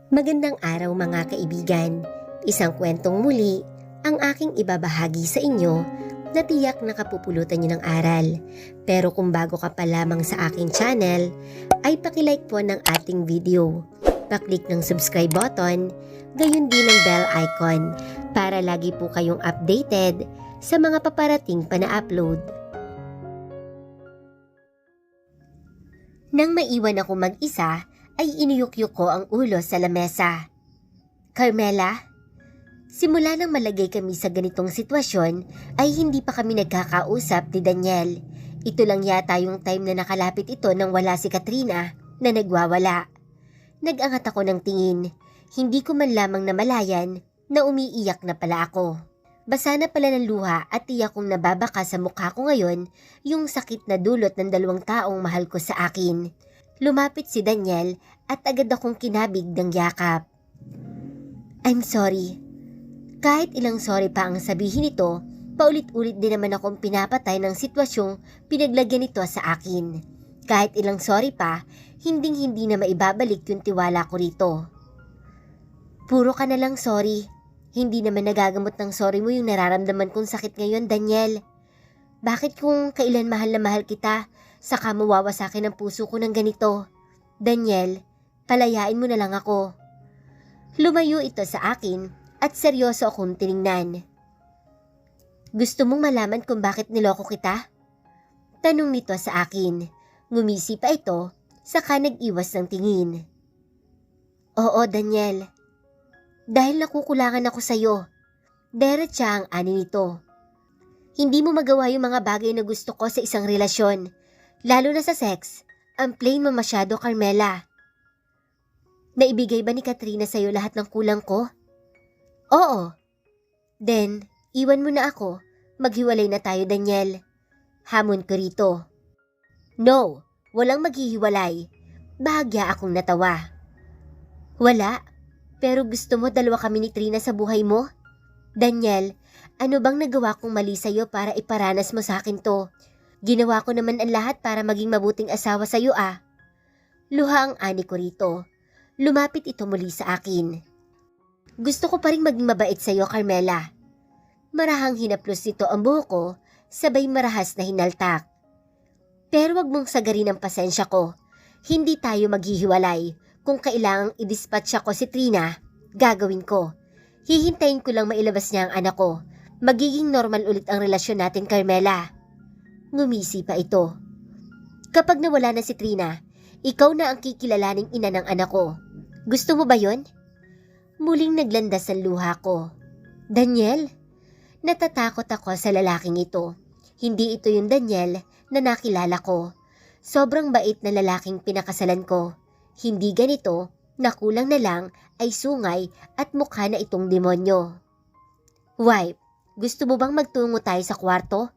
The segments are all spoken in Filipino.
Magandang araw mga kaibigan. Isang kwentong muli ang aking ibabahagi sa inyo na tiyak nakapupulutan niyo ng aral. Pero kung bago ka pa lamang sa aking channel, ay pakilike po ng ating video. Paklik ng subscribe button, gayon din ng bell icon para lagi po kayong updated sa mga paparating pa na upload. Nang maiwan ako mag-isa, ay iniyukyuk ko ang ulo sa lamesa. Carmela, simula nang malagay kami sa ganitong sitwasyon ay hindi pa kami nagkakausap ni Daniel. Ito lang yata yung time na nakalapit ito nang wala si Katrina na nagwawala. Nag-angat ako ng tingin. Hindi ko man lamang namalayan na umiiyak na pala ako. Basa na pala ng luha at tiyak kong nababaka sa mukha ko ngayon yung sakit na dulot ng dalawang taong mahal ko sa akin. Lumapit si Daniel at agad akong kinabig ng yakap. I'm sorry. Kahit ilang sorry pa ang sabihin nito, paulit-ulit din naman akong pinapatay ng sitwasyong pinaglagyan nito sa akin. Kahit ilang sorry pa, hinding-hindi na maibabalik yung tiwala ko rito. Puro ka na lang sorry. Hindi naman nagagamot ng sorry mo yung nararamdaman kong sakit ngayon, Daniel. Bakit kung kailan mahal na mahal kita, saka mawawasakin ang puso ko ng ganito? Daniel, palayain mo na lang ako. Lumayo ito sa akin at seryoso akong tiningnan. Gusto mong malaman kung bakit niloko kita? Tanong nito sa akin. Ngumisi pa ito, saka nag-iwas ng tingin. Oo, Daniel. Dahil nakukulangan ako sa'yo. Diretsa ang ani nito. Hindi mo magawa yung mga bagay na gusto ko sa isang relasyon. Lalo na sa sex, ang plain mo masyado, Carmela. Naibigay ba ni Katrina sa'yo lahat ng kulang ko? Oo. Then, iwan mo na ako. Maghiwalay na tayo, Daniel. Hamon ko rito. No, walang maghihiwalay. Bahagya akong natawa. Wala, pero gusto mo dalawa kami ni Trina sa buhay mo? Daniel, ano bang nagawa kong mali sa'yo para iparanas mo sa akin to? Ginawa ko naman ang lahat para maging mabuting asawa sa'yo ah. Luha ang ani ko rito. Lumapit ito muli sa akin. Gusto ko pa rin maging mabait sa'yo, Carmela. Marahang hinaplos nito ang buhok ko, sabay marahas na hinaltak. Pero wag mong sagarin ang pasensya ko. Hindi tayo maghihiwalay. Kung kailangang i-dispatch ako si Trina, gagawin ko. Hihintayin ko lang mailabas niya ang anak ko. Magiging normal ulit ang relasyon natin, Carmela. Ngumisi pa ito. Kapag nawala na si Trina, ikaw na ang kikilalaning ina ng anak ko. Gusto mo ba yon? Muling naglandas ang luha ko. Daniel? Natatakot ako sa lalaking ito. Hindi ito yung Daniel na nakilala ko. Sobrang bait na lalaking pinakasalan ko. Hindi ganito na kulang na lang ay sungay at mukha na itong demonyo. Wife, gusto mo bang magtungo tayo sa kwarto?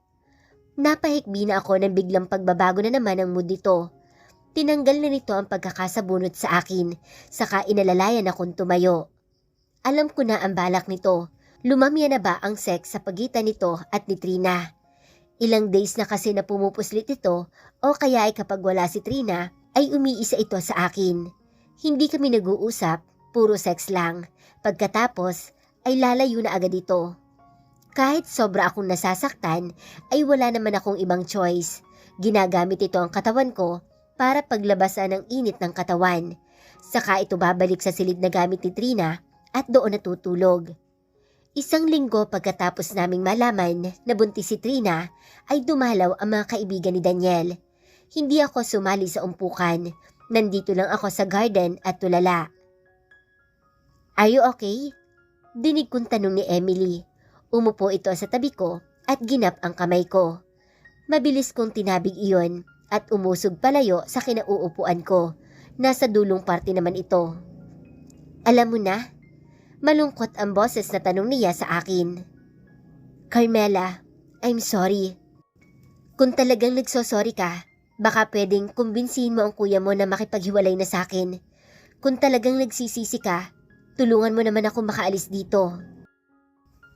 Napahikbi na ako ng biglang pagbabago na naman ng mood nito. Tinanggal na nito ang pagkakasabunot sa akin, saka inalalayan akong tumayo. Alam ko na ang balak nito. Lumamya na ba ang sex sa pagitan nito at ni Trina? Ilang days na kasi na pumupuslit ito o kaya ay kapag wala si Trina ay umiisa ito sa akin. Hindi kami nag-uusap, puro sex lang. Pagkatapos ay lalayo na agad ito. Kahit sobra akong nasasaktan, ay wala naman akong ibang choice. Ginagamit ito ang katawan ko para paglabasan ng init ng katawan. Saka ito babalik sa silid na gamit ni Trina at doon natutulog. Isang linggo pagkatapos naming malaman na buntis si Trina, ay dumalaw ang mga kaibigan ni Daniel. Hindi ako sumali sa umpukan. Nandito lang ako sa garden at tulala. Are you okay? Dinig kong tanong ni Emily. Umupo ito sa tabi ko at ginap ang kamay ko. Mabilis kong tinabig iyon at umusog palayo sa kinauupuan ko. Nasa dulong parte naman ito. Alam mo na? Malungkot ang boses na tanong niya sa akin. Carmela, I'm sorry. Kung talagang nagsosorry ka, baka pwedeng kumbinsihin mo ang kuya mo na makipaghiwalay na sa akin. Kung talagang nagsisisi ka, tulungan mo naman ako makaalis dito.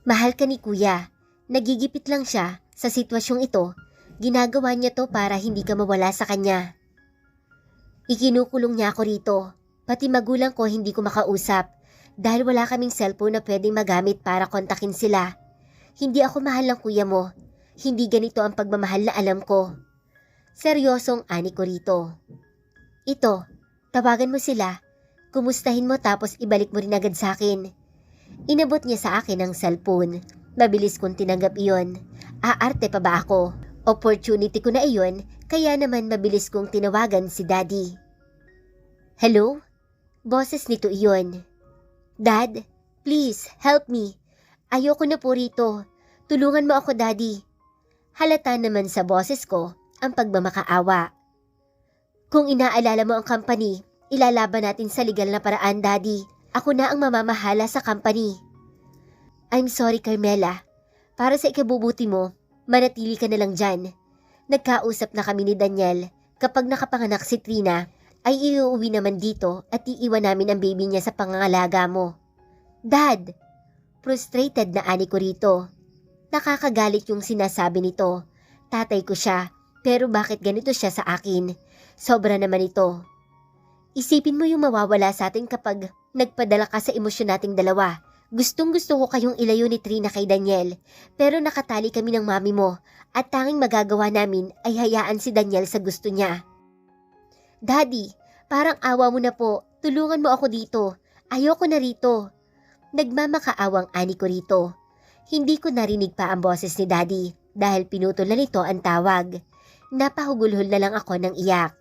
Mahal ka ni kuya. Nagigipit lang siya sa sitwasyong ito. Ginagawa niya to para hindi ka mawala sa kanya. Ikinukulong niya ako rito. Pati magulang ko hindi ko makausap dahil wala kaming cellphone na pwedeng magamit para kontakin sila. Hindi ako mahal ng kuya mo. Hindi ganito ang pagmamahal na alam ko. Seryosong ani ko rito. Ito, tawagan mo sila. Kumustahin mo tapos ibalik mo rin agad sa akin. Inabot niya sa akin ang cellphone. Mabilis kong tinanggap iyon. Aarte pa ba ako? Opportunity ko na iyon, kaya naman mabilis kong tinawagan si Daddy. Hello? Boses nito iyon. Dad, please help me. Ayoko na po rito. Tulungan mo ako, Daddy. Halata naman sa boses ko ang pagmamakaawa. Kung inaalala mo ang company, ilalaban natin sa legal na paraan, Daddy. Ako na ang mamamahala sa company. I'm sorry, Carmela. Para sa ikabubuti mo, manatili ka na lang dyan. Nagkausap na kami ni Daniel. Kapag nakapanganak si Trina, ay iuwi naman dito at iiwan namin ang baby niya sa pangangalaga mo. Dad! Frustrated na ani ko rito. Nakakagalit yung sinasabi nito. Tatay ko siya, pero bakit ganito siya sa akin? Sobra naman ito. Isipin mo yung mawawala sa atin kapag nagpadala ka sa emosyon nating dalawa. Gustong-gusto ko kayong ilayo ni Trina kay Daniel, pero nakatali kami ng mami mo at tanging magagawa namin ay hayaan si Daniel sa gusto niya. Daddy, parang awa mo na po. Tulungan mo ako dito. Ayoko na rito. Nagmamakaawang ani ko rito. Hindi ko narinig pa ang boses ni Daddy dahil pinutol na nito ang tawag. Napahugulhol na lang ako ng iyak.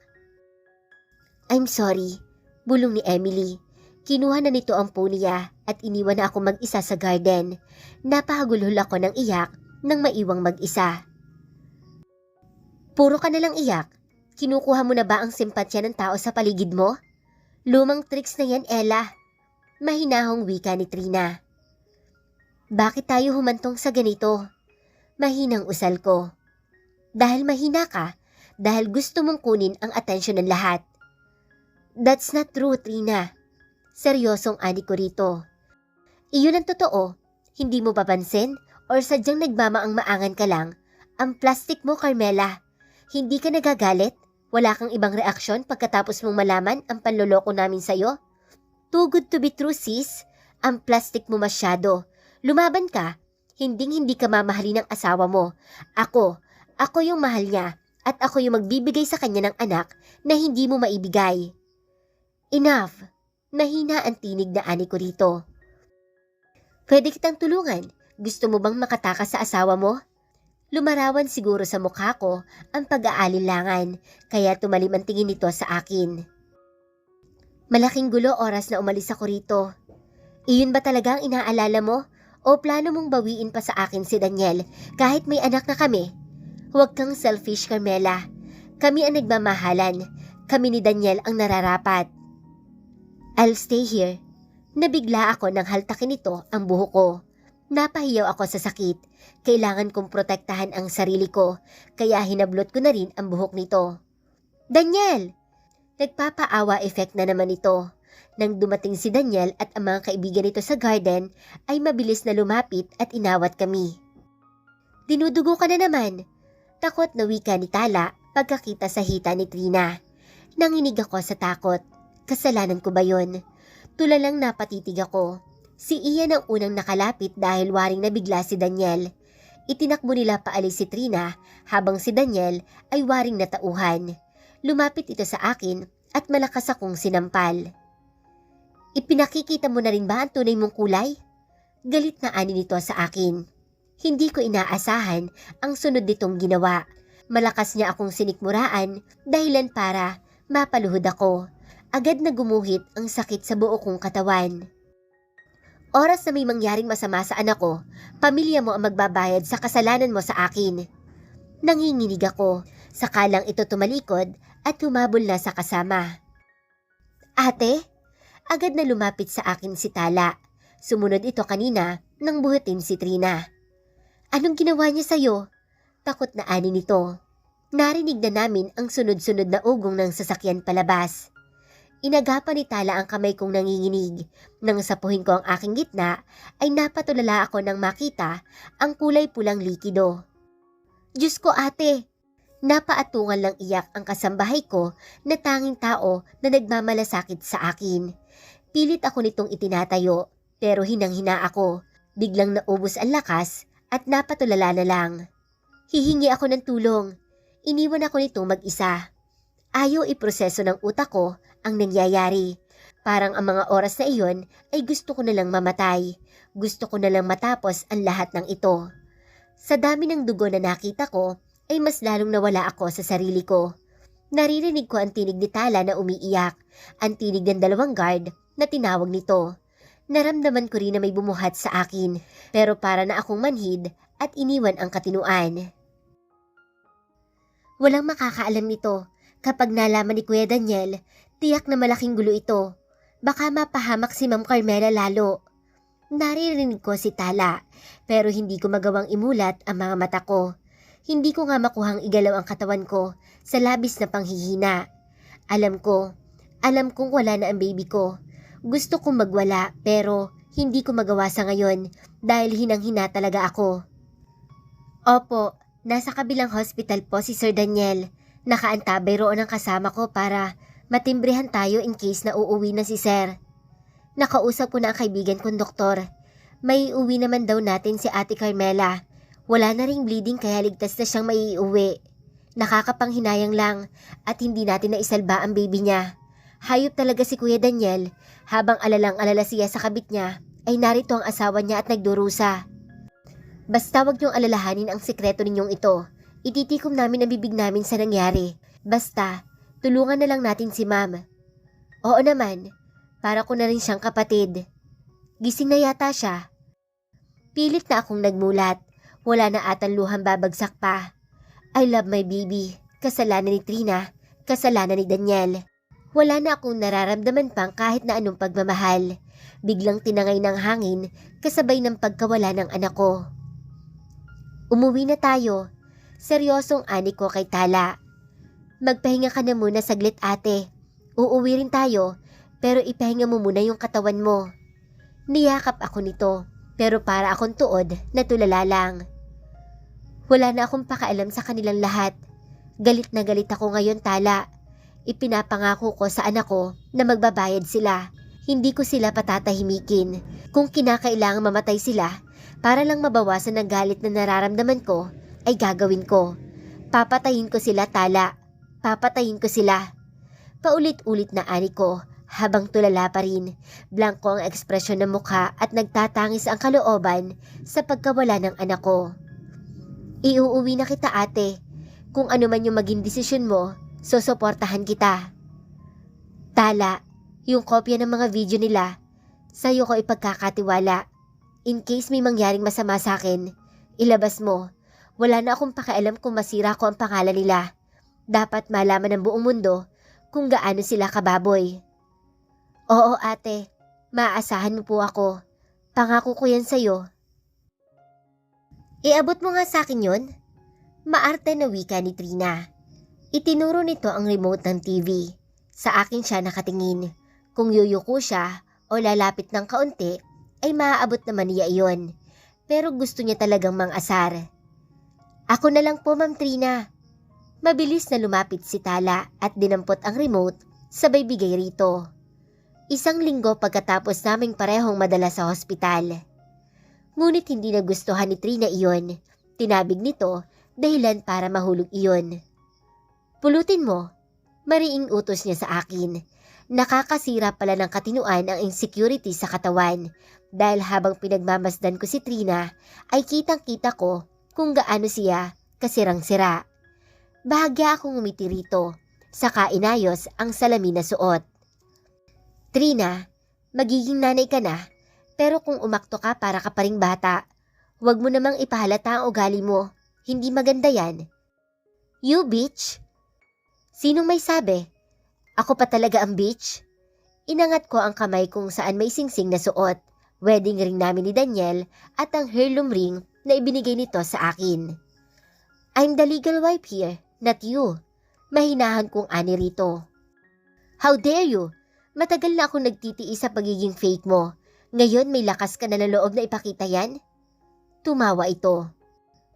I'm sorry, bulong ni Emily. Kinuha na nito ang phone niya at iniwan na ako mag-isa sa garden. Napahagulhol ako ng iyak nang maiwang mag-isa. Puro ka na lang iyak. Kinukuha mo na ba ang simpatsya ng tao sa paligid mo? Lumang tricks na yan, Ella. Mahinahong wika ni Trina. Bakit tayo humantong sa ganito? Mahinang usal ko. Dahil mahina ka, dahil gusto mong kunin ang atensyon ng lahat. That's not true, Trina. Seryosong ani ko rito. Iyon ang totoo. Hindi mo papansin or sadyang nagmamaang-maangan ka lang? Ang plastic mo, Carmela. Hindi ka nagagalit? Wala kang ibang reaksyon pagkatapos mong malaman ang panloloko namin sa'yo? Too good to be true, sis. Ang plastic mo masyado. Lumaban ka. Hinding-hindi ka mamahalin ng asawa mo. Ako yung mahal niya at ako yung magbibigay sa kanya ng anak na hindi mo maibigay. Enough. Mahina ang tinig na ani ko rito. Pwede kitang tulungan. Gusto mo bang makatakas sa asawa mo? Lumarawan siguro sa mukha ko ang pag-aalinlangan, kaya tumalim ang tingin nito sa akin. Malaking gulo oras na umalis ako rito. Iyon ba talaga ang inaalala mo? O plano mong bawiin pa sa akin si Daniel kahit may anak na kami? Huwag kang selfish, Carmela. Kami ang nagmamahalan. Kami ni Daniel ang nararapat. I'll stay here. Nabigla ako nang haltakin nito ang buhok ko. Napahiyaw ako sa sakit. Kailangan kong protektahan ang sarili ko, kaya hinablot ko na rin ang buhok nito. Daniel! Nagpapaawa effect na naman ito. Nang dumating si Daniel at ang mga kaibigan nito sa garden, ay mabilis na lumapit at inawat kami. Dinudugo ka na naman. Takot na wika ni Tala pagkakita sa hita ni Trina. Nanginig ako sa takot. Kasalanan ko ba yun? Tulalang napatitig ako. Si Ian ang unang nakalapit dahil waring nabigla si Daniel. Itinakbo nila paalis si Trina habang si Daniel ay waring natauhan. Lumapit ito sa akin at malakas akong sinampal. Ipinakikita mo na rin ba ang tunay mong kulay? Galit na ani nito sa akin. Hindi ko inaasahan ang sunod nitong ginawa. Malakas niya akong sinikmuraan dahilan para mapaluhod ako. Agad na gumuhit ang sakit sa buo kong katawan. Oras na may mangyaring masama sa anak ko, pamilya mo ang magbabayad sa kasalanan mo sa akin. Nanginginig ako, sakalang ito tumalikod at humabol na sa kasama. Ate? Agad na lumapit sa akin si Tala. Sumunod ito kanina nang buhatin si Trina. Anong ginawa niya sa'yo? Takot na ani nito. Narinig na namin ang sunod-sunod na ugong ng sasakyan palabas. Inagapan ni Tala ang kamay kong nanginginig. Nang sapuhin ko ang aking gitna, ay napatulala ako nang makita ang kulay pulang likido. Diyos ko ate! Napaatungan lang iyak ang kasambahay ko na tanging tao na nagmamalasakit sa akin. Pilit ako nitong itinatayo pero hinang-hina ako. Biglang naubos ang lakas at napatulala na lang. Hihingi ako ng tulong. Iniwan ako nitong mag-isa. Ayaw iproseso ng utak ko ang nangyayari. Parang ang mga oras na iyon ay gusto ko na lang mamatay. Gusto ko na lang matapos ang lahat ng ito. Sa dami ng dugo na nakita ko, ay mas lalong nawala ako sa sarili ko. Naririnig ko ang tinig ni Tala na umiiyak, ang tinig ng dalawang guard na tinawag nito. Naramdaman ko rin na may bumuhat sa akin, pero para na akong manhid at iniwan ang katinuan. Walang makakaalam nito. Kapag nalaman ni Kuya Daniel, tiyak na malaking gulo ito. Baka mapahamak si Ma'am Carmela lalo. Naririnig ko si Tala, pero hindi ko magawang imulat ang mga mata ko. Hindi ko nga makuhang igalaw ang katawan ko sa labis na panghihina. Alam kong wala na ang baby ko. Gusto kong magwala pero hindi ko magawa sa ngayon dahil hinang-hina talaga ako. Opo, nasa kabilang hospital po si Sir Daniel. Nakaantabay roon ang kasama ko para matimbrehan tayo in case na uuwi na si Sir. Nakausap ko na ang kaibigan kong doktor. May uwi naman daw natin si Ate Carmela. Wala na ring bleeding kaya ligtas na siyang maiuwi. Nakakapanghinayang lang at hindi natin naisalba ang baby niya. Hayop talaga si Kuya Daniel. Habang alalang-alala siya sa kabit niya, ay narito ang asawa niya at nagdurusa. Basta wag niyong alalahanin ang sikreto ninyong ito. Ititikom namin ang bibig namin sa nangyari. Basta, tulungan na lang natin si Ma'am. Oo naman, para ko na rin siyang kapatid. Gising na yata siya. Pilit na akong nagmulat. Wala na atang luhang babagsak pa. I love my baby. Kasalanan ni Trina. Kasalanan ni Daniel. Wala na akong nararamdaman pang kahit na anong pagmamahal. Biglang tinangay ng hangin kasabay ng pagkawala ng anak ko. Umuwi na tayo. Seryosong ani ko kay Tala. Magpahinga ka na muna saglit ate. Uuwi rin tayo pero ipahinga mo muna yung katawan mo. Niyakap ako nito pero para akong tuod na tulala lang. Wala na akong pakaalam sa kanilang lahat. Galit na galit ako ngayon Tala. Ipinapangako ko sa anak ko na magbabayad sila. Hindi ko sila patatahimikin. Kung kinakailangan mamatay sila para lang mabawasan ang galit na nararamdaman ko, ay gagawin ko. Papatayin ko sila Tala. Papatayin ko sila. Paulit-ulit na ani ko habang tulala pa rin. Blanko ang ekspresyon ng mukha at nagtatangis ang kalooban sa pagkawala ng anak ko. Iuuwi na kita ate. Kung ano man yung maging desisyon mo, susuportahan kita. Tala, yung kopya ng mga video nila, sa'yo ko ipagkakatiwala. In case may mangyaring masama sa akin, ilabas mo. Wala na akong pakialam kung masira ko ang pangalan nila. Dapat malaman ng buong mundo kung gaano sila kababoy. Oo ate, maaasahan mo po ako. Pangako ko yan sa'yo. Iabot mo nga sa akin yun? Maarte na wika ni Trina. Itinuro nito ang remote ng TV. Sa akin siya nakatingin. Kung yuyuko siya o lalapit ng kaunti, ay maaabot naman niya iyon. Pero gusto niya talagang mang-asar. Ako na lang po Ma'am Trina. Mabilis na lumapit si Tala at dinampot ang remote sabay bigay rito. 1 linggo pagkatapos naming parehong madala sa hospital. Ngunit hindi nagustuhan ni Trina iyon. Tinabig nito dahilan para mahulog iyon. Pulutin mo. Mariing utos niya sa akin. Nakakasira pala ng katinuan ang insecurity sa katawan dahil habang pinagmamasdan ko si Trina ay kitang-kita ko kung gaano siya kasirang-sira. Bahagya akong umiti rito, saka inayos ang salamin na suot. Trina, magiging nanay ka na, pero kung umakto ka para ka pa ring bata, huwag mo namang ipahalata ang ugali mo. Hindi maganda yan. You bitch? Sinong may sabi? Ako pa talaga ang bitch? Inangat ko ang kamay kung saan may singsing na suot, wedding ring namin ni Daniel at ang heirloom ring na ibinigay nito sa akin. I'm the legal wife here, not you. Mahinahan kong ani rito. How dare you? Matagal na akong nagtitiis sa pagiging fake mo. Ngayon may lakas ka na ng loob na ipakita yan? Tumawa ito.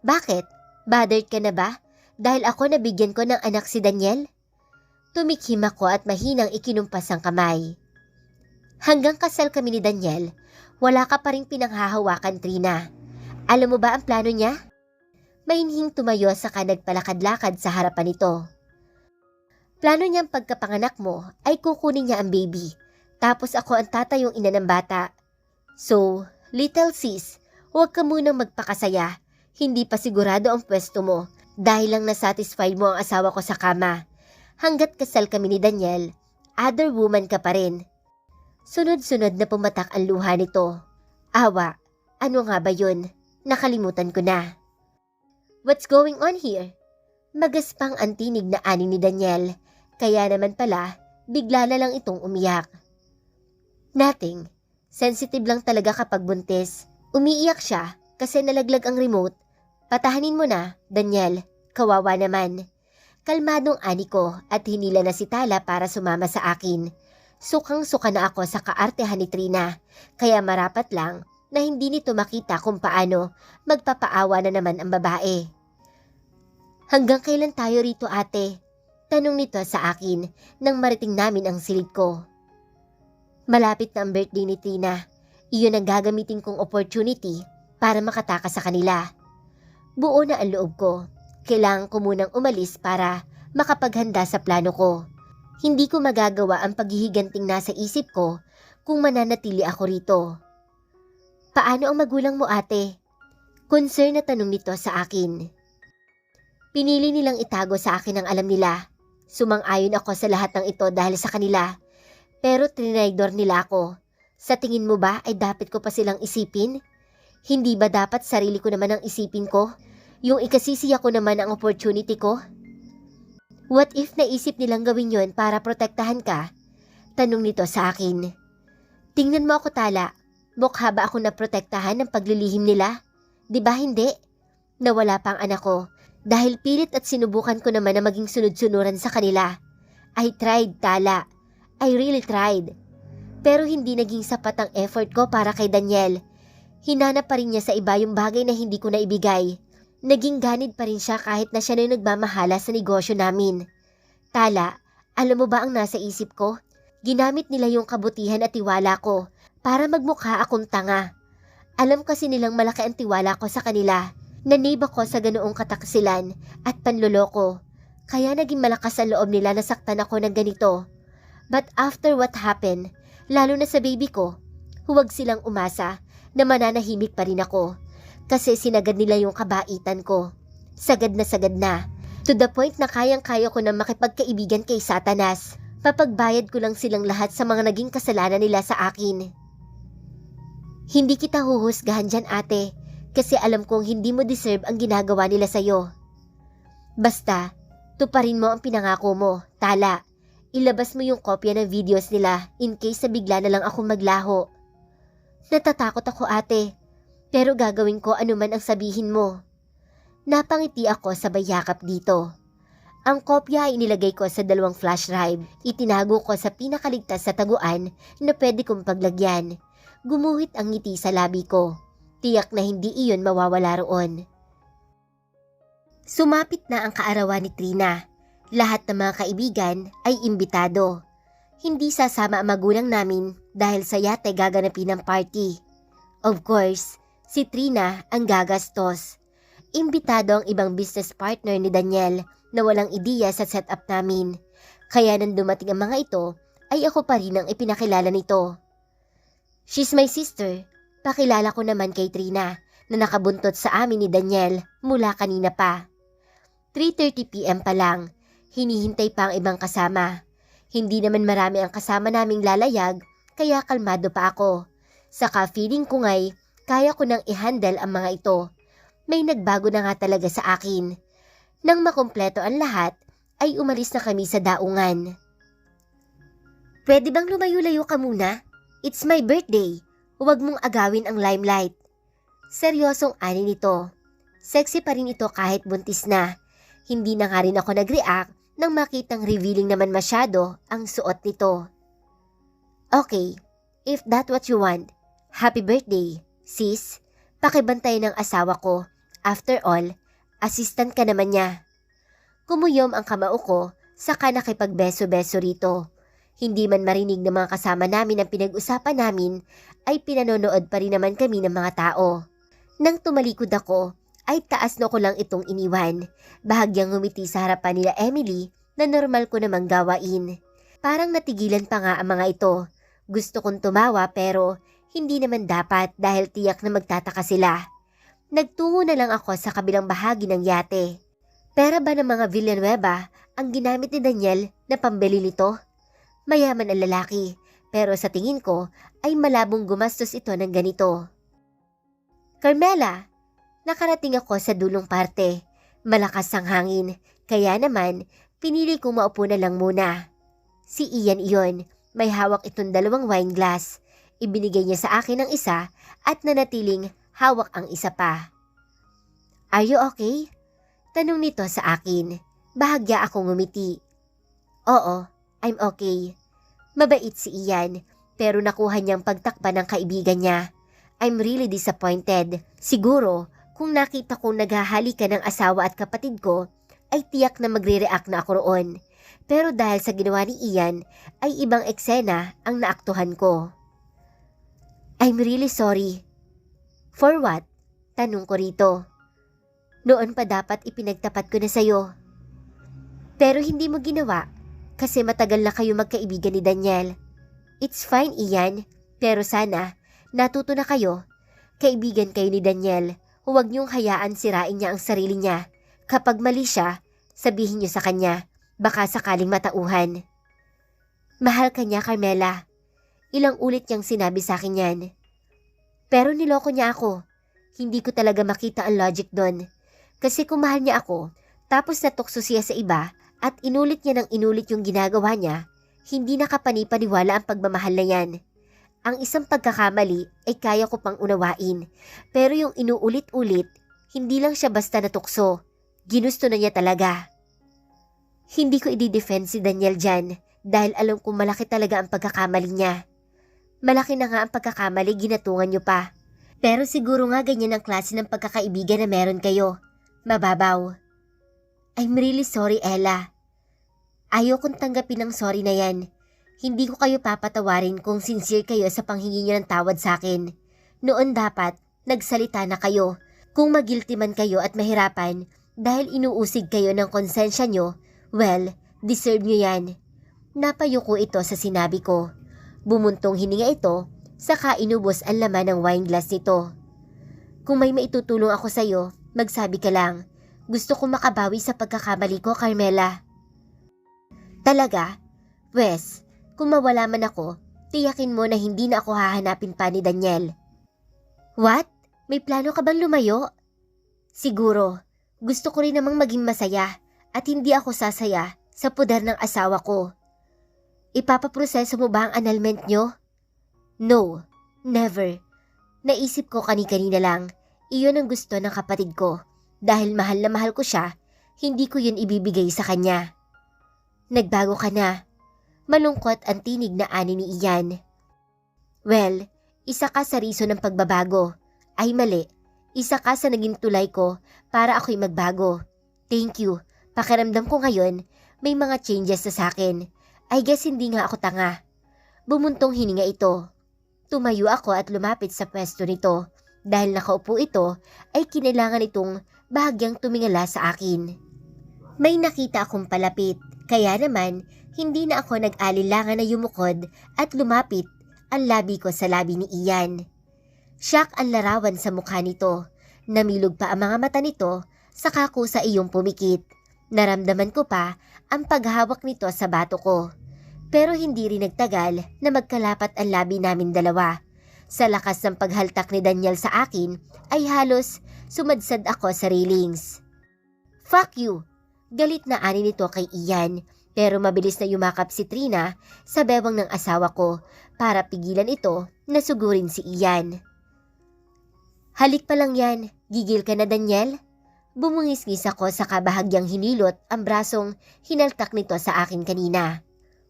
Bakit? Bothered ka na ba? dahil ako nabigyan ko ng anak si Daniel? Tumikhim ako at mahinang ikinumpas ang kamay. Hanggang kasal kami ni Daniel, wala ka pa rin pinanghahawakan, Trina. Alam mo ba ang plano niya? Mainhing tumayo saka nagpalakad-lakad sa harapan nito. Plano niyang pagkapanganak mo ay kukunin niya ang baby, tapos ako ang tatayong ina ng bata. So, little sis, huwag ka munang magpakasaya. Hindi pa sigurado ang pwesto mo dahil lang nasatisfy mo ang asawa ko sa kama. Hanggat kasal kami ni Daniel, other woman ka pa rin. Sunod-sunod na pumatak ang luha nito. Awa, ano nga ba yun? Nakalimutan ko na. What's going on here? Magaspang ang tinig na ani ni Daniel, kaya naman pala, bigla na lang itong umiyak. Nothing. Sensitive lang talaga kapag buntis. Umiiyak siya kasi nalaglag ang remote. Patahanin mo na, Daniel. Kawawa naman. Kalmadong ani ko at hinila na si Tala para sumama sa akin. Sukang-suka na ako sa kaartehan ni Trina, kaya marapat lang na hindi nito makita kung paano magpapaawa na naman ang babae. Hanggang kailan tayo rito, ate? Tanong nito sa akin nang mariting namin ang silid ko. Malapit na ang birthday ni Trina. Iyon ang gagamitin kong opportunity para makatakas sa kanila. Buo na ang loob ko. Kailangan ko munang umalis para makapaghanda sa plano ko. Hindi ko magagawa ang paghihiganting nasa isip ko kung mananatili ako rito. Paano ang magulang mo, ate? Concern na tanong nito sa akin. Pinili nilang itago sa akin ang alam nila. Sumang-ayon ako sa lahat ng ito dahil sa kanila. Pero trinaydor nila ako. Sa tingin mo ba ay dapat ko pa silang isipin? Hindi ba dapat sarili ko naman ang isipin ko? Yung ikasisiya ko naman ang opportunity ko? What if naisip nilang gawin yon para protektahan ka? Tanong nito sa akin. Tingnan mo ako, Tala. Mukha ba ako naprotektahan ng paglilihim nila? Di ba hindi? Nawala pa ang anak ko dahil pilit at sinubukan ko naman na maging sunod-sunuran sa kanila. I tried, Tala. I really tried. Pero hindi naging sapat ang effort ko para kay Daniel. Hinanap pa rin niya sa iba yung bagay na hindi ko naibigay. Naging ganid pa rin siya kahit na siya na yung nagmamahala sa negosyo namin. Tala, alam mo ba ang nasa isip ko? Ginamit nila yung kabutihan at tiwala ko para magmukha akong tanga. Alam kasi nilang malaki ang tiwala ko sa kanila. Nanib ako sa ganoong kataksilan at panloloko. Kaya naging malakas ang loob nila na saktan ako ng ganito. But after what happened, lalo na sa baby ko, huwag silang umasa na mananahimik pa rin ako. Kasi sinagad nila yung kabaitan ko. Sagad na. To the point na kayang-kaya ko na makipagkaibigan kay Satanas. Papagbayad ko lang silang lahat sa mga naging kasalanan nila sa akin. Hindi kita huhusgahan dyan, ate. Kasi alam kong hindi mo deserve ang ginagawa nila sa'yo. Basta, tuparin mo ang pinangako mo, Tala. Ilabas mo yung kopya ng videos nila in case na bigla na lang akong maglaho. Natatakot ako, ate. Pero gagawin ko anuman ang sabihin mo. Napangiti ako sa bayakap dito. Ang kopya ay inilagay ko sa 2 flash drive. Itinago ko sa pinakaligtas sa taguan na pwede kong paglagyan. Gumuhit ang ngiti sa labi ko. Tiyak na hindi iyon mawawala roon. Sumapit na ang kaarawan ni Trina. Lahat ng mga kaibigan ay imbitado. Hindi sasama ang magulang namin dahil sa yate gaganapin ang party. Of course, si Trina ang gagastos. Imbitado ang ibang business partner ni Daniel na walang ideya sa setup namin. Kaya nang dumating ang mga ito, ay ako pa rin ang ipinakilala nito. She's my sister. Pakilala ko naman kay Trina na nakabuntot sa amin ni Daniel mula kanina pa. 3:30 PM pa lang. Hinihintay pa ang ibang kasama. Hindi naman marami ang kasama naming lalayag, kaya kalmado pa ako. Saka feeling ko nga'y kaya ko nang i-handle ang mga ito. May nagbago na nga talaga sa akin. Nang makumpleto ang lahat, ay umalis na kami sa daungan. Pwede bang lumayo-layo ka muna? It's my birthday. Huwag mong agawin ang limelight. Seryosong ani nito. Sexy pa rin ito kahit buntis na. Hindi na nga rin ako nag-react nang makitang revealing naman masyado ang suot nito. Okay, if that's what you want, happy birthday, sis. Pakibantay ng asawa ko. After all, assistant ka naman niya. Kumuyom ang kamao ko, saka nakipagbeso-beso rito. Hindi man marinig ng mga kasama namin ang pinag-usapan namin, ay pinanonood pa rin naman kami ng mga tao. Nang tumalikod ako, ay taas na ko lang itong iniwan. Bahagyang ngumiti sa harapan nila Emily na normal ko namang gawain. Parang natigilan pa nga ang mga ito. Gusto kong tumawa pero hindi naman dapat dahil tiyak na magtataka sila. Nagtungo na lang ako sa kabilang bahagi ng yate. Pera ba ng mga Villanueva ang ginamit ni Daniel na pambili nito? Mayaman ang lalaki, pero sa tingin ko ay malabong gumastos ito ng ganito. Carmela, nakarating ako sa dulong parte. Malakas ang hangin, kaya naman pinili kong maupo na lang muna. Si Ian iyon, may hawak itong 2 wine glass. Ibinigay niya sa akin ang isa at nanatiling hawak ang isa pa. Are you okay? Tanong nito sa akin. Bahagya akong ngumiti. Oo, I'm okay. Mabait si Ian, pero nakuha niyang pagtakpan ng kaibigan niya. I'm really disappointed. Siguro, kung nakita kong naghahalikan ng asawa at kapatid ko, ay tiyak na magre-react na ako roon. Pero dahil sa ginawa ni Ian, ay ibang eksena ang naaktuhan ko. I'm really sorry. For what? Tanong ko rito. Noon pa dapat ipinagtapat ko na sa'yo. Pero hindi mo ginawa kasi matagal na kayo magkaibigan ni Daniel. It's fine, Ian, pero sana natuto na kayo. Kaibigan kayo ni Daniel. Huwag niyong hayaan sirain niya ang sarili niya. Kapag mali siya, sabihin niyo sa kanya. Baka sakaling matauhan. Mahal ka niya, Carmela. Ilang ulit niyang sinabi sa akin yan. Pero niloko niya ako. Hindi ko talaga makita ang logic doon. Kasi kung mahal niya ako, tapos natukso siya sa iba at inulit niya ng inulit yung ginagawa niya, hindi nakapanipaniwala ang pagmamahal na yan. Ang isang pagkakamali ay kaya ko pang unawain. Pero yung inuulit-ulit, hindi lang siya basta natukso. Ginusto na niya talaga. Hindi ko i-defend si Daniel dyan dahil alam kong malaki talaga ang pagkakamali niya. Malaki na nga ang pagkakamali, ginatungan niyo pa. Pero siguro nga ganyan ang klase ng pagkakaibigan na meron kayo. Mababaw. I'm really sorry, Ella. Ayaw kong tanggapin ang sorry na yan. Hindi ko kayo papatawarin kung sincere kayo sa panghingi niyo ng tawad sa akin. Noon dapat, nagsalita na kayo. Kung magilty man kayo at mahirapan dahil inuusig kayo ng konsensya niyo, well, deserve niyo yan. Napayuko ito sa sinabi ko. Bumuntong hininga ito, saka inubos ang laman ng wine glass nito. Kung may maitutulong ako sa'yo, magsabi ka lang. Gusto ko makabawi sa pagkakamali ko, Carmela. Talaga? Wes, kung mawala man ako, tiyakin mo na hindi na ako hahanapin pa ni Daniel. What? May plano ka bang lumayo? Siguro. Gusto ko rin namang maging masaya at hindi ako sasaya sa pudar ng asawa ko. Ipapaproseso mo ba ang annulment nyo? No, never. Naisip ko kani-kanina lang, iyon ang gusto ng kapatid ko. Dahil mahal na mahal ko siya, hindi ko yun ibibigay sa kanya. Nagbago ka na. Malungkot ang tinig na ani ni Ian. Well, isa ka sa reason ng pagbabago. Ay mali, isa ka sa naging tulay ko para ako'y magbago. Thank you. Pakiramdam ko ngayon, may mga changes na sakin. I guess hindi nga ako tanga. Bumuntong hininga ito. Tumayo ako at lumapit sa pwesto nito. Dahil nakaupo ito, ay kinailangan itong bahagyang tumingala sa akin. May nakita akong palapit, kaya naman hindi na ako nag-alilangan na yumukod at lumapit ang labi ko sa labi ni Ian. Shock ang larawan sa mukha nito. Namilog pa ang mga mata nito, saka ko sa iyong pumikit. Naramdaman ko pa ang paghawak nito sa bato ko. Pero hindi rin nagtagal na magkalapat ang labi namin dalawa. Sa lakas ng paghaltak ni Daniel sa akin, ay halos sumadsad ako sa railings. Fuck you! Galit na ani nito kay Ian, pero mabilis na yumakap si Trina sa bewang ng asawa ko para pigilan ito na sugurin si Ian. Halik pa lang yan, gigil ka na Daniel? Bumungis-ngis ako sa kabahagyang hinilot ang brasong hinaltak nito sa akin kanina.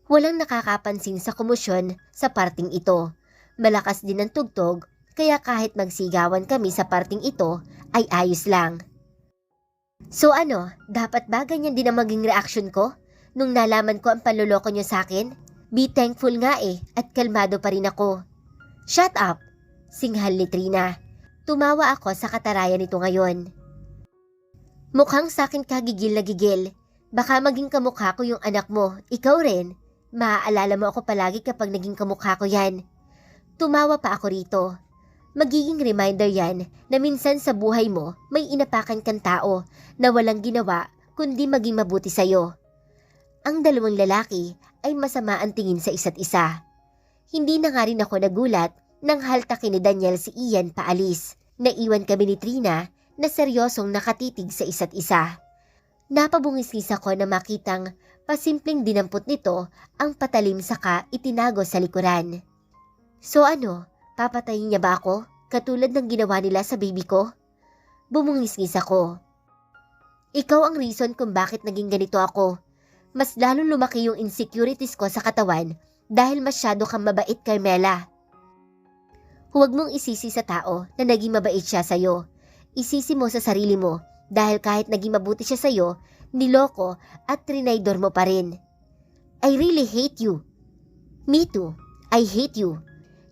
Walang nakakapansin sa komosyon sa parting ito. Malakas din ang tugtog, kaya kahit magsigawan kami sa parting ito ay ayos lang. So ano, dapat ba ganyan din ang maging reaksyon ko nung nalaman ko ang panloloko niyo sa akin? Be thankful nga at kalmado pa rin ako. Shut up! Singhal ni Trina. Tumawa ako sa katarayan nito ngayon. Mukhang sakin ka gigil na gigil. Baka maging kamukha ko yung anak mo, ikaw rin. Maaalala mo ako palagi kapag naging kamukha ko yan. Tumawa pa ako rito. Magiging reminder yan na minsan sa buhay mo may inapakan kang tao na walang ginawa kundi maging mabuti sa'yo. Ang dalawang lalaki ay masama ang tingin sa isa't isa. Hindi na nga rin ako nagulat nang haltakin ni Daniel si Ian paalis. Naiwan kami ni Trina na seryosong nakatitig sa isa't isa. Napabungis-ngis ako na makitang pasimpleng dinampot nito ang patalim saka itinago sa likuran. So ano, papatayin niya ba ako katulad ng ginawa nila sa baby ko? Bumungis-ngis ako. Ikaw ang reason kung bakit naging ganito ako. Mas lalong lumaki yung insecurities ko sa katawan dahil masyado kang mabait, Carmela. Huwag mong isisi sa tao na naging mabait siya sa'yo. Isisi mo sa sarili mo dahil kahit naging mabuti siya sa'yo, niloko at trinaydor mo pa rin. I really hate you. Me too. I hate you.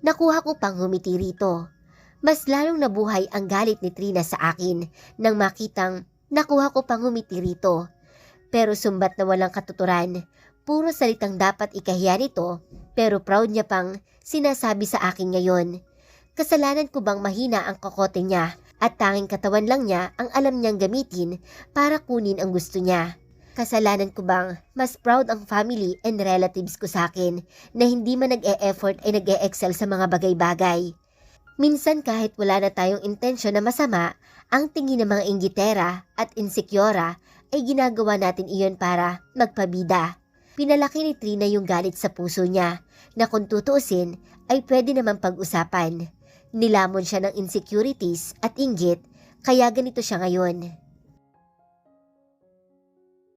Nakuha ko pang humiti rito. Mas lalong nabuhay ang galit ni Trina sa akin nang makitang nakuha ko pang humiti rito. Pero sumbat na walang katuturan. Puro salitang dapat ikahiya nito pero proud niya pang sinasabi sa akin ngayon. Kasalanan ko bang mahina ang kokote niya at tanging katawan lang niya ang alam niyang gamitin para kunin ang gusto niya? Kasalanan ko bang mas proud ang family and relatives ko sa akin na hindi man nag-e-effort ay nag-e-excel sa mga bagay-bagay? Minsan kahit wala na tayong intensyon na masama, ang tingin ng mga inggitera at insekyora ay ginagawa natin iyon para magpabida. Pinalaki ni Trina yung galit sa puso niya na kung tutuusin ay pwede naman pag-usapan. Nilamon siya ng insecurities at inggit kaya ganito siya ngayon.